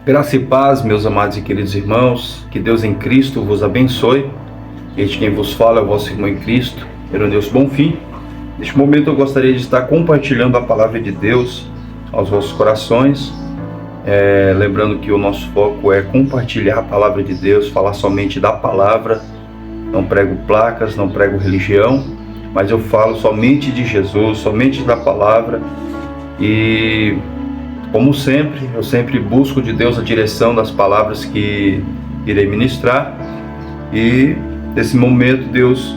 Graça e paz, meus amados e queridos irmãos, que Deus em Cristo vos abençoe. Este quem vos fala é o vosso irmão em Cristo, Ironilson Bonfim. Neste momento eu gostaria de estar compartilhando a palavra de Deus aos vossos corações, lembrando que o nosso foco é compartilhar a palavra de Deus, falar somente da palavra. Não prego placas, não prego religião, mas eu falo somente de Jesus, somente da palavra. E como sempre, eu sempre busco de Deus a direção das palavras que irei ministrar. E nesse momento Deus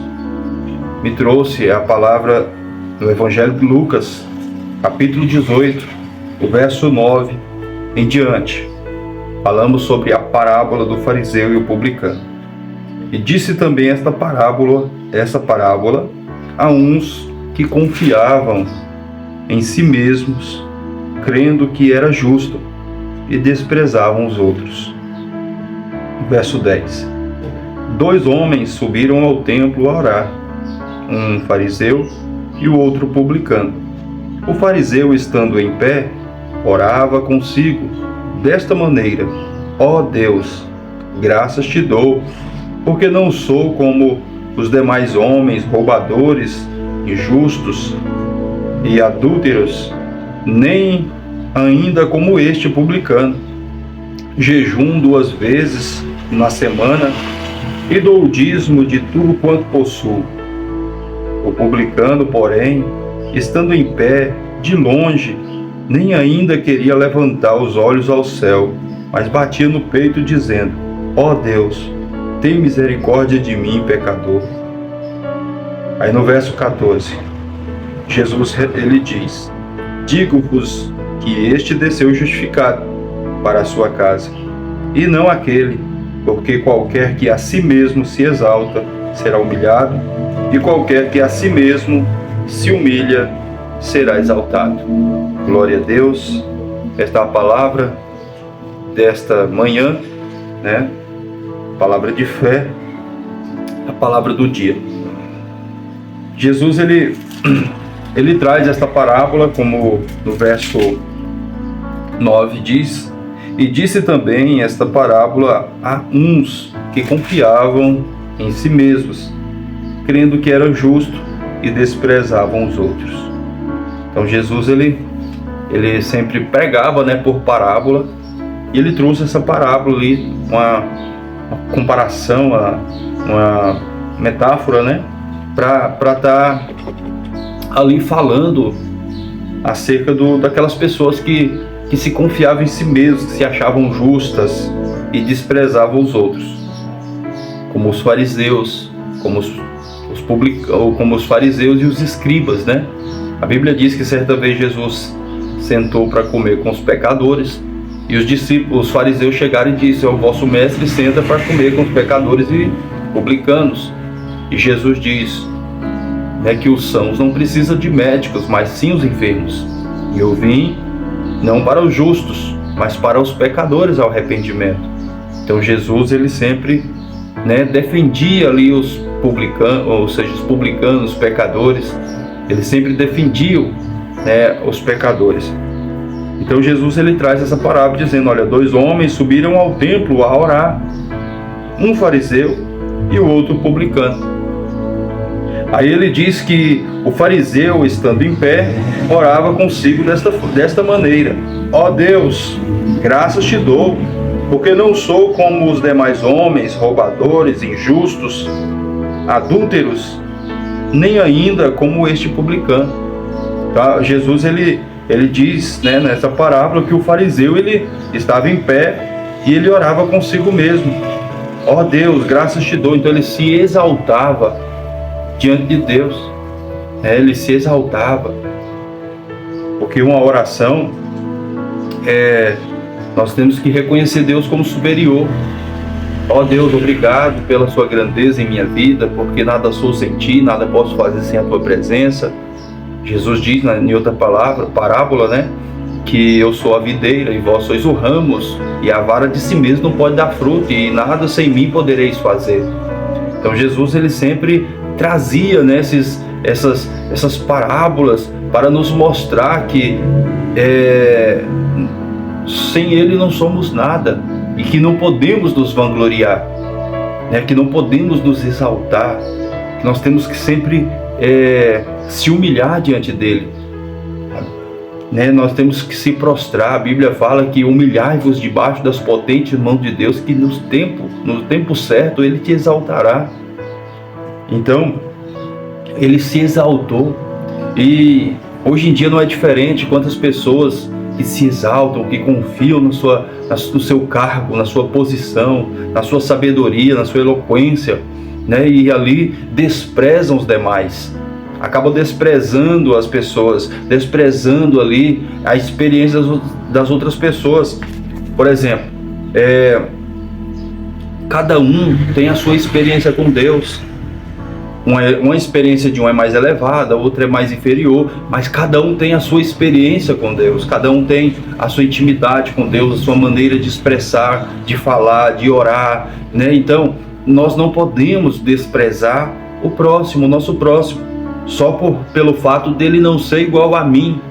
me trouxe a palavra do Evangelho de Lucas, capítulo 18, o verso 9 em diante. Falamos sobre a parábola do fariseu e o publicano. E disse também essa parábola a uns que confiavam em si mesmos, crendo que era justo, e desprezavam os outros. Verso 10. 2 homens subiram ao templo a orar, um fariseu e o outro publicano. O fariseu, estando em pé, orava consigo, desta maneira: ó Deus, graças te dou, porque não sou como os demais homens, roubadores, injustos e adúlteros, nem ainda como este publicano. Jejum 2 vezes na semana e dou o dízimo de tudo quanto possuo. O publicano, porém, estando em pé, de longe, nem ainda queria levantar os olhos ao céu, mas batia no peito, dizendo: ó Deus, tem misericórdia de mim, pecador. Aí no verso 14, Jesus ele diz: digo-vos que este desceu justificado para a sua casa, e não aquele, porque qualquer que a si mesmo se exalta será humilhado, e qualquer que a si mesmo se humilha será exaltado. Glória a Deus. Esta é a palavra desta manhã, né? Palavra de fé, a palavra do dia. Jesus ele traz esta parábola, como no verso 9 diz: e disse também esta parábola a uns que confiavam em si mesmos, crendo que era justo, e desprezavam os outros. Então Jesus ele sempre pregava, né, por parábola, e ele trouxe essa parábola ali, uma comparação, uma metáfora, né, para estar ali falando acerca daquelas pessoas que se confiavam em si mesmos, que se achavam justas e desprezavam os outros, como os fariseus, como os fariseus e os escribas, né? A Bíblia diz que certa vez Jesus sentou para comer com os pecadores, e os fariseus chegaram e disseram: o vosso mestre senta para comer com os pecadores e publicanos. E Jesus diz, né, que os sãos não precisam de médicos, mas sim os enfermos. E eu vim não para os justos, mas para os pecadores ao arrependimento. Então Jesus ele sempre, né, defendia ali os publicanos, ou seja, os publicanos, os pecadores. Ele sempre defendia, né, os pecadores. Então Jesus ele traz essa parábola dizendo: olha, 2 homens subiram ao templo a orar, um fariseu e o outro publicano. Aí ele diz que o fariseu, estando em pé, orava consigo desta maneira: ó Deus, graças te dou, porque não sou como os demais homens, roubadores, injustos, adúlteros, nem ainda como este publicano. Tá? Jesus ele diz, né, nessa parábola, que o fariseu ele estava em pé e ele orava consigo mesmo: ó Deus, graças te dou. Então ele se exaltava diante de Deus, ele se exaltava, porque uma oração, nós temos que reconhecer Deus como superior. Ó Deus, obrigado pela sua grandeza em minha vida, porque nada sou sem ti, nada posso fazer sem a tua presença. Jesus diz em outra parábola, né, que eu sou a videira e vós sois o ramos, e a vara de si mesmo não pode dar fruto, e nada sem mim podereis fazer. Então Jesus ele sempre trazia, né, essas parábolas para nos mostrar que sem Ele não somos nada, e que não podemos nos vangloriar, né? Que não podemos nos exaltar, que nós temos que sempre se humilhar diante dEle, né? Nós temos que se prostrar. A Bíblia fala que humilhai-vos debaixo das potentes mãos de Deus, que no tempo certo Ele te exaltará. Então, Ele se exaltou, e hoje em dia não é diferente. Quantas pessoas que se exaltam, que confiam no seu cargo, na sua posição, na sua sabedoria, na sua eloquência, né? E ali desprezam os demais, acabam desprezando as pessoas, desprezando ali a experiência das outras pessoas. Por exemplo, cada um tem a sua experiência com Deus. Uma experiência de um é mais elevada, a outra é mais inferior, mas cada um tem a sua experiência com Deus, cada um tem a sua intimidade com Deus, a sua maneira de expressar, de falar, de orar, né? Então, nós não podemos desprezar o próximo, o nosso próximo, só pelo fato dele não ser igual a mim,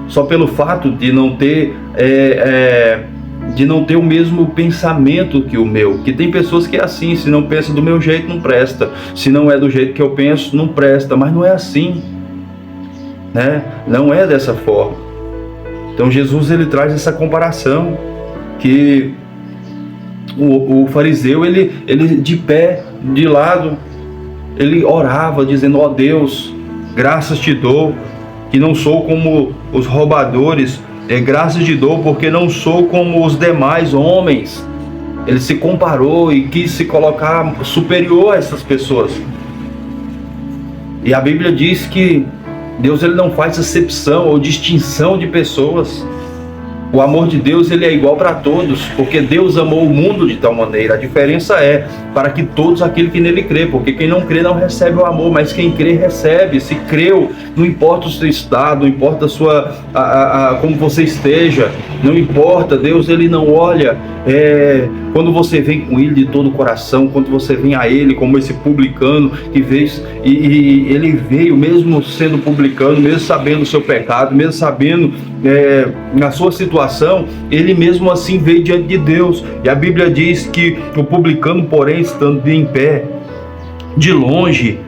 só pelo fato de não ter o mesmo pensamento que o meu. Que tem pessoas que é assim: se não pensa do meu jeito, não presta; se não é do jeito que eu penso, não presta. Mas não é assim, né? Não é dessa forma. Então Jesus, ele traz essa comparação, que o fariseu, ele de pé, de lado, ele orava dizendo: ó Deus, graças te dou, que não sou como os roubadores, graças te dou porque não sou como os demais homens. Ele se comparou e quis se colocar superior a essas pessoas. E a Bíblia diz que Deus, ele não faz acepção ou distinção de pessoas. O amor de Deus, ele é igual para todos, porque Deus amou o mundo de tal maneira. A diferença é para que todos aquele que nele crê, porque quem não crê não recebe o amor, mas quem crê recebe. Se creu, não importa o seu estado, não importa como você esteja, não importa. Deus, ele não olha quando você vem com ele de todo o coração, quando você vem a ele como esse publicano que veio, e ele veio mesmo sendo publicano, mesmo sabendo o seu pecado, mesmo sabendo na sua situação, ele mesmo assim veio diante de Deus. E a Bíblia diz que o publicano, porém, estando em pé, de longe,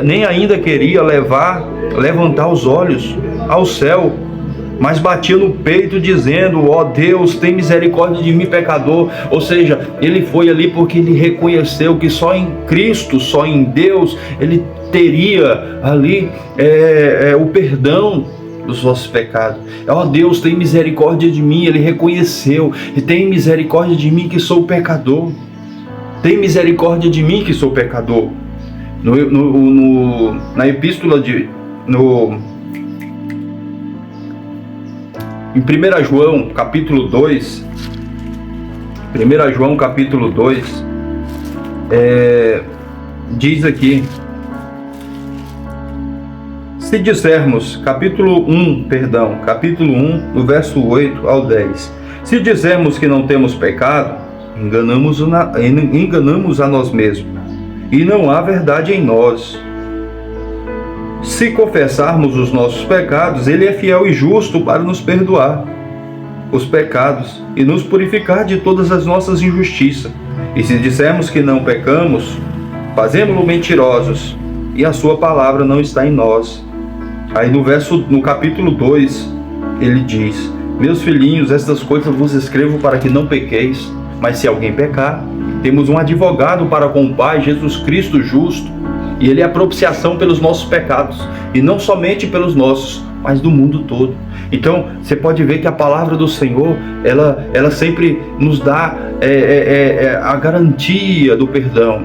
nem ainda queria levantar os olhos ao céu, mas batia no peito dizendo: ó Deus, tem misericórdia de mim, pecador. Ou seja, ele foi ali porque ele reconheceu que só em Cristo, só em Deus, ele teria ali o perdão dos nossos pecados. Ó Deus, tem misericórdia de mim. Ele reconheceu: e tem misericórdia de mim que sou pecador. Tem misericórdia de mim que sou pecador. Na epístola em 1 João capítulo 2, 1 João capítulo 2, diz aqui: se dissermos, capítulo 1, no verso 8 ao 10, se dizermos que não temos pecado, enganamos a nós mesmos, e não há verdade em nós. Se confessarmos os nossos pecados, ele é fiel e justo para nos perdoar os pecados e nos purificar de todas as nossas injustiças. E se dissermos que não pecamos, fazemo-lo mentirosos, e a sua palavra não está em nós. Aí no capítulo 2, ele diz: meus filhinhos, estas coisas vos escrevo para que não pequeis. Mas se alguém pecar, temos um advogado para com o Pai, Jesus Cristo justo, e ele é a propiciação pelos nossos pecados, e não somente pelos nossos, mas do mundo todo. Então, você pode ver que a palavra do Senhor, ela sempre nos dá a garantia do perdão.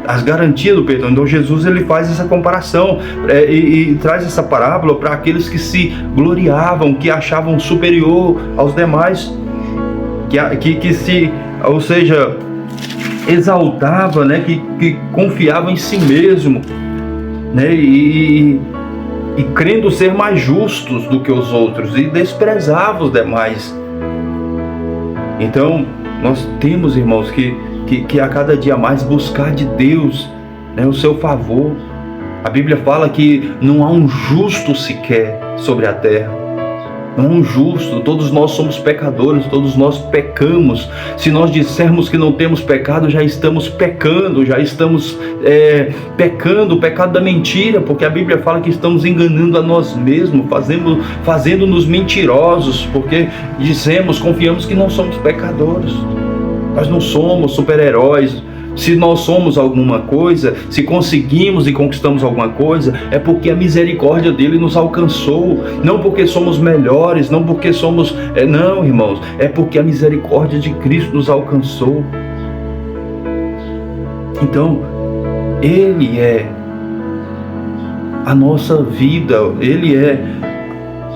As garantias do perdão. Então Jesus, ele faz essa comparação e traz essa parábola para aqueles que se gloriavam, que achavam superior aos demais, ou seja, exaltava, né, que confiava em si mesmo, né, e crendo ser mais justos do que os outros, e desprezava os demais. Então nós temos, irmãos, que a cada dia mais buscar de Deus, né, o seu favor, A Bíblia fala que não há um justo sequer sobre a terra. Não há um justo, todos nós somos pecadores, todos nós pecamos. Se nós dissermos que não temos pecado, já estamos pecando, já estamos pecando, o pecado da mentira, porque a Bíblia fala que estamos enganando a nós mesmos, fazendo-nos mentirosos, porque confiamos que não somos pecadores. Nós não somos super-heróis. Se nós somos alguma coisa, se conseguimos e conquistamos alguma coisa, é porque a misericórdia dele nos alcançou, não porque somos melhores, não porque somos... não, irmãos, é porque a misericórdia de Cristo nos alcançou. Então, Ele é a nossa vida, Ele é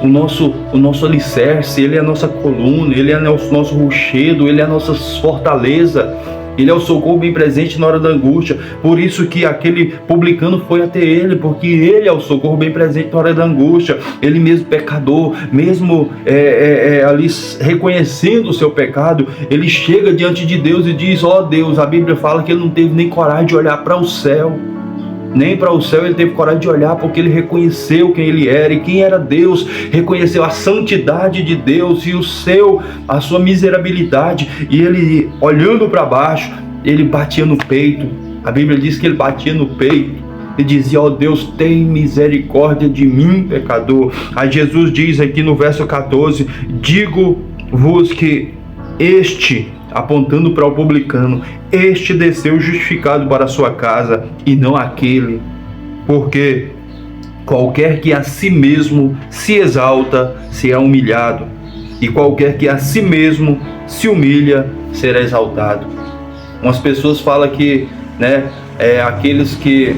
o nosso alicerce, Ele é a nossa coluna, Ele é o nosso rochedo, Ele é a nossa fortaleza. Ele é o socorro bem presente na hora da angústia. Por isso que aquele publicano foi até ele, porque ele é o socorro bem presente na hora da angústia. Ele mesmo pecador, mesmo ali reconhecendo o seu pecado, ele chega diante de Deus e diz: ó Deus, a Bíblia fala que ele não teve nem coragem de olhar para o céu. Nem para o céu ele teve coragem de olhar, porque ele reconheceu quem ele era e quem era Deus, reconheceu a santidade de Deus e a sua miserabilidade, e ele, olhando para baixo, ele batia no peito. A Bíblia diz que ele batia no peito e dizia: ó Deus, tem misericórdia de mim, pecador. Aí Jesus diz aqui no verso 14: digo-vos que apontando para o publicano, este desceu justificado para a sua casa, e não aquele. Porque qualquer que a si mesmo se exalta, será humilhado, e qualquer que a si mesmo se humilha, será exaltado. Umas pessoas falam que, aqueles que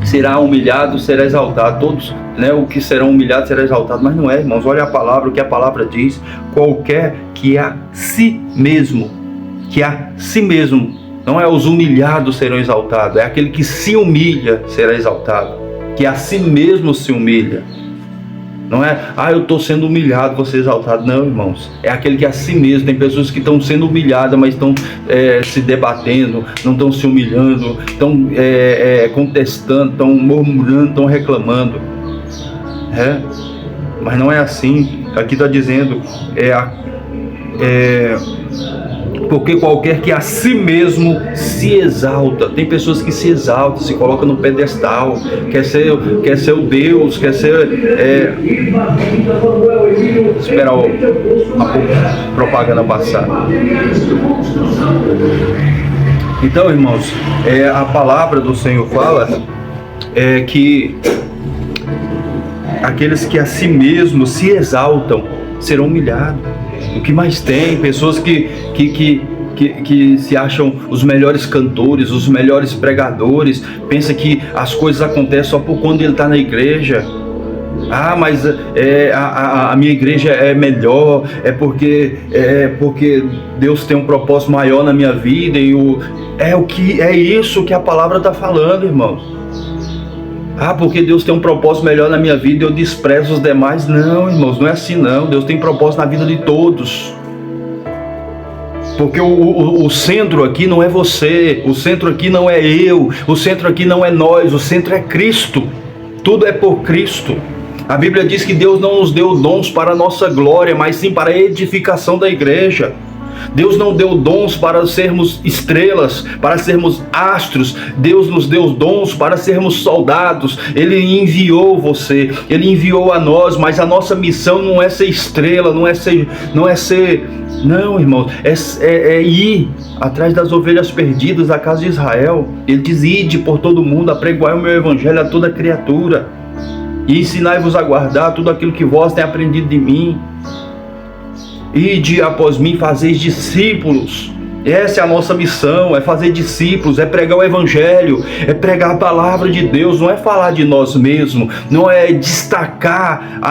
será humilhado, será exaltado. Todos, o que serão humilhados, será exaltado. Mas não é, irmãos. Olha a palavra, o que a palavra diz: qualquer que a si mesmo, não é os humilhados serão exaltados, é aquele que se humilha será exaltado, que a si mesmo se humilha. Não é, eu estou sendo humilhado, vou ser exaltado. Não, irmãos, é aquele que a si mesmo. Tem pessoas que estão sendo humilhadas, mas estão se debatendo, não estão se humilhando, estão contestando, estão murmurando, estão reclamando. Mas não é assim. Aqui está dizendo, porque qualquer que a si mesmo se exalta. Tem pessoas que se exaltam, se colocam no pedestal, quer ser o Deus, quer ser... Esperar a propaganda passar. Então, irmãos, a palavra do Senhor fala que aqueles que a si mesmo se exaltam serão humilhados. O que mais tem? Pessoas que se acham os melhores cantores, os melhores pregadores, pensa que as coisas acontecem só por quando ele está na igreja. Mas a minha igreja é melhor, porque Deus tem um propósito maior na minha vida, e é isso que a palavra está falando, irmãos. Porque Deus tem um propósito melhor na minha vida e eu desprezo os demais. Não, irmãos, não é assim não. Deus tem propósito na vida de todos. Porque o centro aqui não é você, o centro aqui não é eu, o centro aqui não é nós, o centro é Cristo. Tudo é por Cristo. A Bíblia diz que Deus não nos deu dons para a nossa glória, mas sim para a edificação da igreja. Deus não deu dons para sermos estrelas, para sermos astros. Deus nos deu dons para sermos soldados. Ele enviou você, Ele enviou a nós, mas a nossa missão não é ser estrela, não, irmãos, é ir atrás das ovelhas perdidas da casa de Israel. Ele diz: ide por todo mundo, apregoai o meu evangelho a toda criatura, e ensinai-vos a guardar tudo aquilo que vós tem aprendido de mim. Ide após mim, fazeis discípulos. Essa é a nossa missão, é fazer discípulos, é pregar o evangelho, é pregar a palavra de Deus. Não é falar de nós mesmos, não é destacar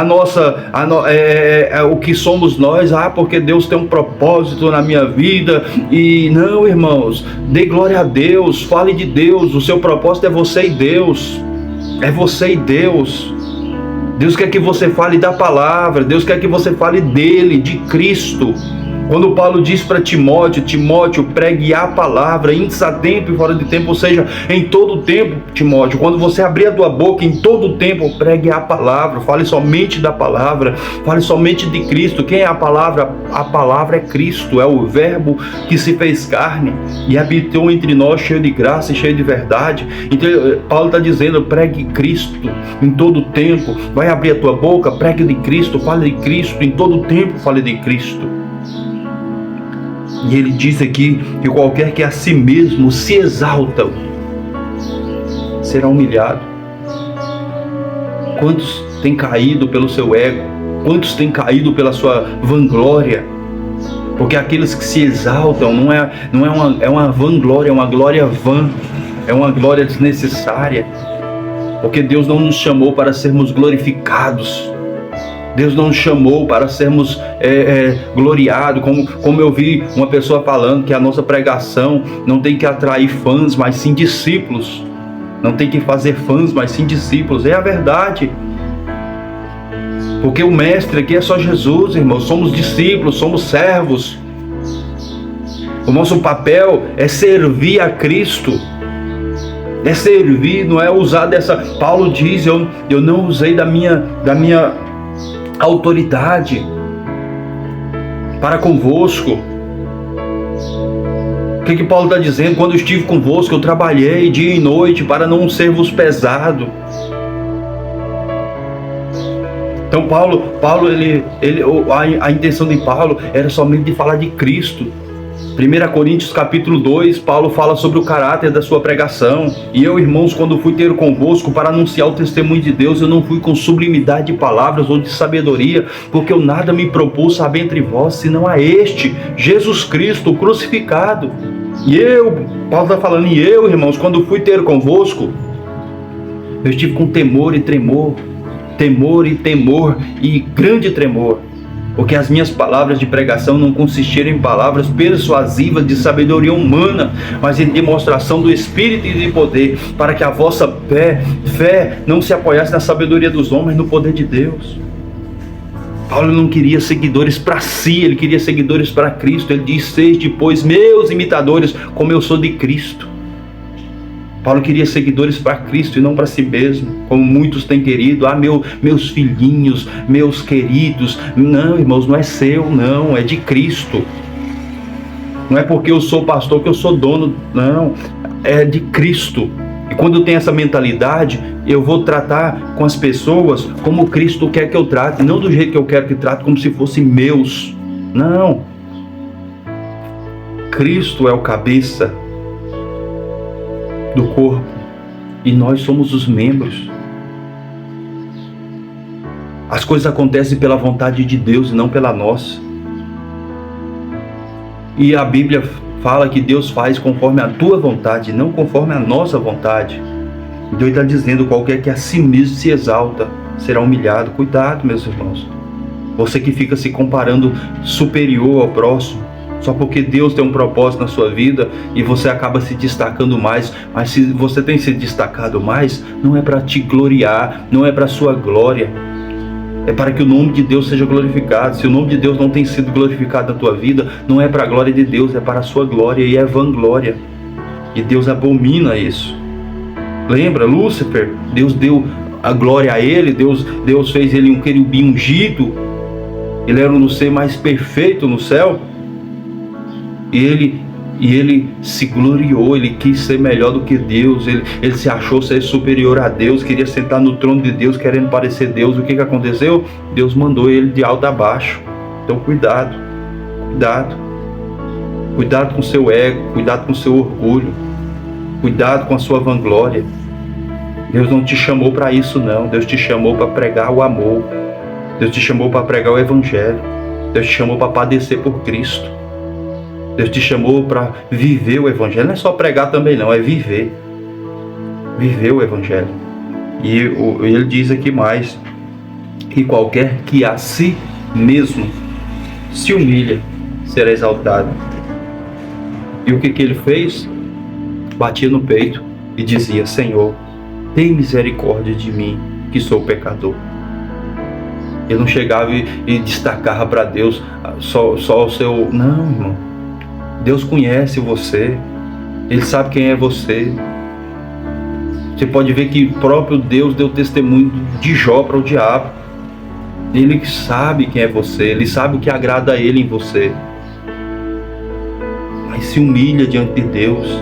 o que somos nós, porque Deus tem um propósito na minha vida. E não, irmãos, dê glória a Deus, fale de Deus. O seu propósito é você e Deus, é você e Deus. Deus quer que você fale da palavra, Deus quer que você fale dele, de Cristo. Quando Paulo diz para Timóteo, Timóteo, pregue a palavra, antes a tempo e fora de tempo, ou seja, em todo o tempo, Timóteo, quando você abrir a tua boca, em todo o tempo, pregue a palavra, fale somente da palavra, fale somente de Cristo. Quem é a palavra? A palavra é Cristo, é o verbo que se fez carne e habitou entre nós, cheio de graça e cheio de verdade. Então, Paulo está dizendo, pregue Cristo em todo o tempo, vai abrir a tua boca, pregue de Cristo, fale de Cristo, em todo o tempo fale de Cristo. E ele diz aqui que qualquer que a si mesmo se exalta será humilhado. Quantos têm caído pelo seu ego? Quantos têm caído pela sua vanglória? Porque aqueles que se exaltam é uma vanglória, é uma glória vã, é uma glória desnecessária. Porque Deus não nos chamou para sermos glorificados. Deus não nos chamou para sermos gloriados, como eu vi uma pessoa falando que a nossa pregação não tem que atrair fãs, mas sim discípulos. Não tem que fazer fãs, mas sim discípulos. É a verdade. Porque o mestre aqui é só Jesus, irmãos. Somos discípulos, somos servos. O nosso papel é servir a Cristo. É servir, não é usar dessa... Paulo diz, eu não usei da minha autoridade para convosco. O que Paulo está dizendo? Quando eu estive convosco, eu trabalhei dia e noite para não ser-vos pesado. Então a intenção de Paulo era somente de falar de Cristo. 1 Coríntios capítulo 2, Paulo fala sobre o caráter da sua pregação. E eu, irmãos, quando fui ter convosco para anunciar o testemunho de Deus, eu não fui com sublimidade de palavras ou de sabedoria, porque eu nada me propus saber entre vós, senão a este, Jesus Cristo crucificado. E eu, Paulo está falando, e eu, irmãos, quando fui ter convosco, eu estive com temor e tremor, e grande tremor. Porque as minhas palavras de pregação não consistiram em palavras persuasivas de sabedoria humana, mas em demonstração do Espírito e de poder, para que a vossa fé não se apoiasse na sabedoria dos homens, no poder de Deus. Paulo não queria seguidores para si, ele queria seguidores para Cristo. Ele diz, sede, pois, meus imitadores, como eu sou de Cristo. Paulo queria seguidores para Cristo e não para si mesmo, como muitos têm querido. Meus filhinhos, meus queridos. Não, irmãos, não é seu, não, é de Cristo. Não é porque eu sou pastor que eu sou dono, não, é de Cristo. E quando eu tenho essa mentalidade, eu vou tratar com as pessoas como Cristo quer que eu trate, não do jeito que eu quero que trate, como se fossem meus. Não. Cristo é o cabeça do corpo e nós somos os membros. As coisas acontecem pela vontade de Deus e não pela nossa. E a Bíblia fala que Deus faz conforme a tua vontade, não conforme a nossa vontade. Então ele está dizendo, qualquer que a si mesmo se exalta será humilhado. Cuidado, meus irmãos. Você que fica se comparando superior ao próximo, só porque Deus tem um propósito na sua vida e você acaba se destacando mais. Mas se você tem se destacado mais, não é para te gloriar, não é para a sua glória. É para que o nome de Deus seja glorificado. Se o nome de Deus não tem sido glorificado na tua vida, não é para a glória de Deus, é para a sua glória e é vanglória. E Deus abomina isso. Lembra, Lúcifer, Deus deu a glória a ele, Deus fez ele um querubim ungido. Ele era um ser mais perfeito no céu. E ele se gloriou, ele quis ser melhor do que Deus, ele se achou ser superior a Deus, queria sentar no trono de Deus, querendo parecer Deus. O que aconteceu? Deus mandou ele de alto a baixo. Então cuidado com o seu ego, cuidado com o seu orgulho, cuidado com a sua vanglória. Deus não te chamou para isso, não. Deus te chamou para pregar o amor, Deus te chamou para pregar o Evangelho, Deus te chamou para padecer por Cristo. Deus te chamou para viver o Evangelho. Não é só pregar também não, é viver. Viver o Evangelho. E ele diz aqui mais, que qualquer que a si mesmo se humilha, será exaltado. E o que ele fez? Batia no peito e dizia, Senhor, tem misericórdia de mim, que sou pecador. Ele não chegava e destacava para Deus só o seu... Não, irmão. Deus conhece você. Ele sabe quem é você. Você pode ver que o próprio Deus deu testemunho de Jó para o diabo. Ele sabe quem é você. Ele sabe o que agrada a Ele em você. Mas se humilha diante de Deus.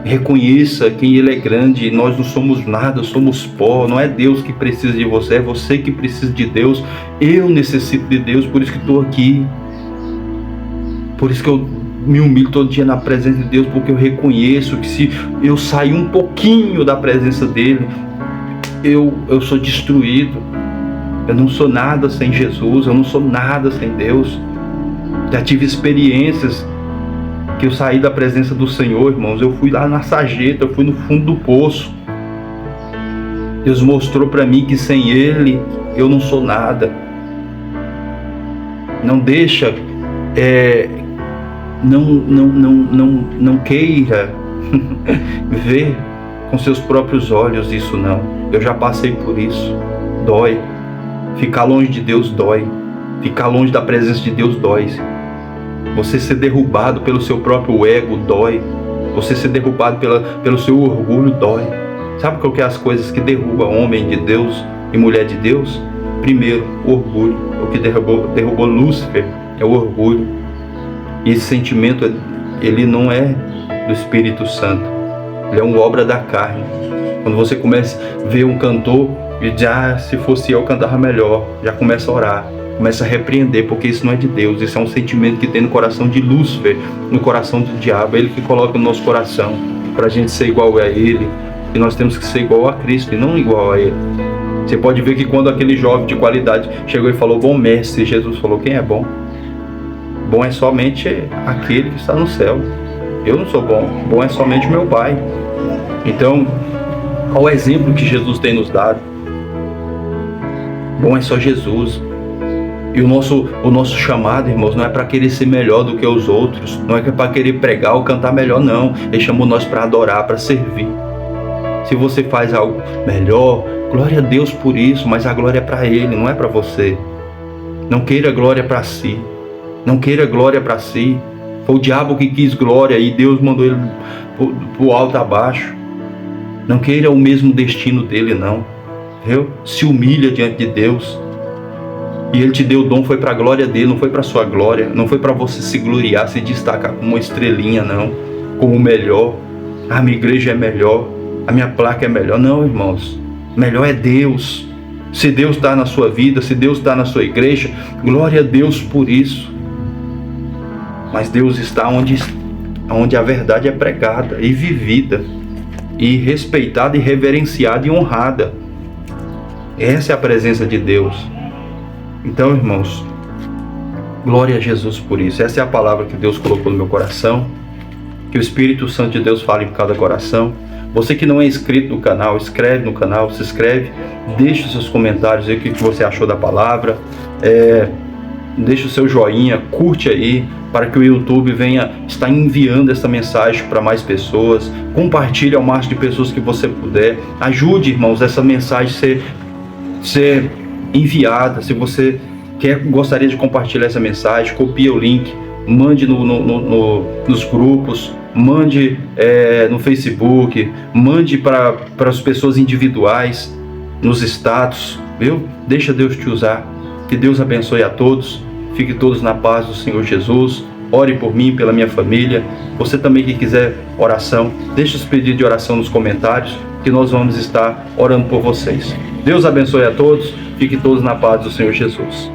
Reconheça quem Ele é grande. Nós não somos nada, somos pó. Não é Deus que precisa de você, é você que precisa de Deus. Eu necessito de Deus, por isso que estou aqui. Por isso que eu me humilho todo dia na presença de Deus, porque eu reconheço que se eu sair um pouquinho da presença dele, eu sou destruído. Eu não sou nada sem Jesus, eu não sou nada sem Deus. Já tive experiências que eu saí da presença do Senhor, irmãos. Eu fui lá na sarjeta, eu fui no fundo do poço. Deus mostrou para mim que sem Ele eu não sou nada. Não deixa, não queira ver com seus próprios olhos isso não. Eu já passei por isso. Dói. Ficar longe de Deus dói. Ficar longe da presença de Deus dói. Você ser derrubado pelo seu próprio ego dói. Você ser derrubado pelo seu orgulho dói. Sabe qual que é as coisas que derrubam homem de Deus e mulher de Deus? Primeiro, orgulho. O que derrubou Lúcifer é o orgulho. E esse sentimento, ele não é do Espírito Santo. Ele é uma obra da carne. Quando você começa a ver um cantor e diz, se fosse eu cantava melhor, já começa a orar, começa a repreender, porque isso não é de Deus. Isso é um sentimento que tem no coração de Lúcifer, no coração do diabo. Ele que coloca no nosso coração para a gente ser igual a Ele. E nós temos que ser igual a Cristo e não igual a Ele. Você pode ver que quando aquele jovem de qualidade chegou e falou, bom mestre, Jesus falou, quem é bom? Bom é somente aquele que está no céu. Eu não sou bom. Bom é somente meu Pai. Então, qual o exemplo que Jesus tem nos dado? Bom é só Jesus. E o nosso chamado, irmãos, não é para querer ser melhor do que os outros. Não é para querer pregar ou cantar melhor, não. Ele chamou nós para adorar, para servir. Se você faz algo melhor, glória a Deus por isso, mas a glória é para Ele, não é para você. Não queira glória para si. Não queira glória para si. Foi o diabo que quis glória e Deus mandou ele para o alto abaixo. Não queira o mesmo destino dele, não. Entendeu? Se humilha diante de Deus. E Ele te deu o dom, foi para a glória dele, não foi para a sua glória. Não foi para você se gloriar, se destacar como uma estrelinha, não. Como o melhor. A minha igreja é melhor. A minha placa é melhor. Não, irmãos. Melhor é Deus. Se Deus está na sua vida, se Deus está na sua igreja, glória a Deus por isso. Mas Deus está onde a verdade é pregada e vivida, e respeitada, e reverenciada e honrada. Essa é a presença de Deus. Então, irmãos, glória a Jesus por isso. Essa é a palavra que Deus colocou no meu coração. Que o Espírito Santo de Deus fale em cada coração. Você que não é inscrito no canal, inscreve no canal, se inscreve, deixe os seus comentários aí, o que você achou da palavra. Deixe o seu joinha, curte aí, para que o YouTube venha estar enviando essa mensagem para mais pessoas. Compartilhe ao máximo de pessoas que você puder. Ajude, irmãos, essa mensagem ser enviada. Se você gostaria de compartilhar essa mensagem, copie o link, mande nos grupos, mande no Facebook, mande para as pessoas individuais, nos status, viu? Deixa Deus te usar. Que Deus abençoe a todos. Fique todos na paz do Senhor Jesus. Ore por mim, pela minha família. Você também que quiser oração, deixe os pedidos de oração nos comentários, que nós vamos estar orando por vocês. Deus abençoe a todos. Fique todos na paz do Senhor Jesus.